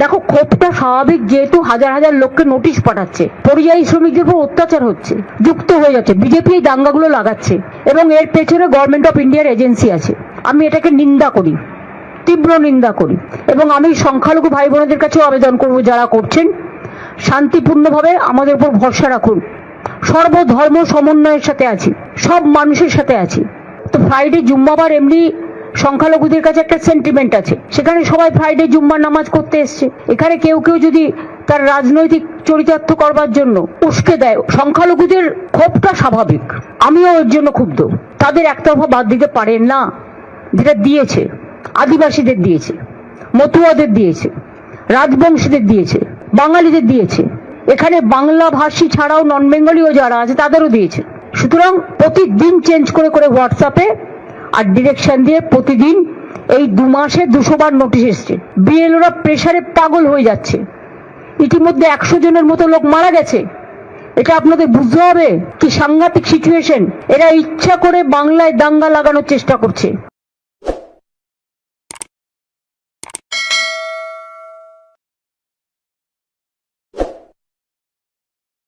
দেখো, ক্ষোভটা স্বাভাবিক, যেহেতু হাজার হাজার লোককে নোটিশ পাঠাচ্ছে, পরিযায়ী শ্রমিকদের উপর অত্যাচার হচ্ছে, যুক্ত হয়ে যাচ্ছে, বিজেপি এই দাঙ্গাগুলো লাগাচ্ছে এবং এর পেছনে গভর্নমেন্ট অফ ইন্ডিয়ার এজেন্সি আছে। আমি এটাকে নিন্দা করি, তীব্র নিন্দা করি, এবং আমি সংখ্যালঘু ভাই বোনদের কাছেও আবেদন করব, যারা করছেন শান্তিপূর্ণভাবে আমাদের উপর ভরসা রাখুন। সর্বধর্ম সমন্বয়ের সাথে আছি, সব মানুষের সাথে আছি। তো ফ্রাইডে জুম্মাবার এমনি সংখ্যালঘুদের কাছে একটা সেন্টিমেন্ট আছে, সেখানে সবাই ফ্রাইডে জুম্মার নামাজ করতে এসছে। এখানে কেউ কেউ যদি তার রাজনৈতিক চরিতার্থ করবার জন্য উস্কে দেয়, সংখ্যালঘুদের ক্ষোভটা স্বাভাবিক, আমিও এর জন্য ক্ষুব্ধ। তাদের একতরফা বাদ দিতে পারেন না, যেটা দিয়েছে আদিবাসীদের দিয়েছে, মতুয়াদের দিয়েছে, রাজবংশীদের দিয়েছে, বাঙালিদের দিয়েছে, এখানে বাংলা ভাষী ছাড়াও নন বেঙ্গলিও যারা আছে তাদেরও দিয়েছে। সুতরাং প্রতিদিন চেঞ্জ করে করে হোয়াটসঅ্যাপে আর ডিরেকশন দিয়ে প্রতিদিন এই 2 মাসে 200 বার নোটিশ এসছে। বিএলওরা প্রেসারে পাগল হয়ে যাচ্ছে, ইতিমধ্যে 100 জনের মতো লোক মারা গেছে। এটা আপনাদের বুঝতে হবে কি সাংঘাতিক সিচুয়েশন। এরা ইচ্ছা করে বাংলায় দাঙ্গা লাগানোর চেষ্টা করছে।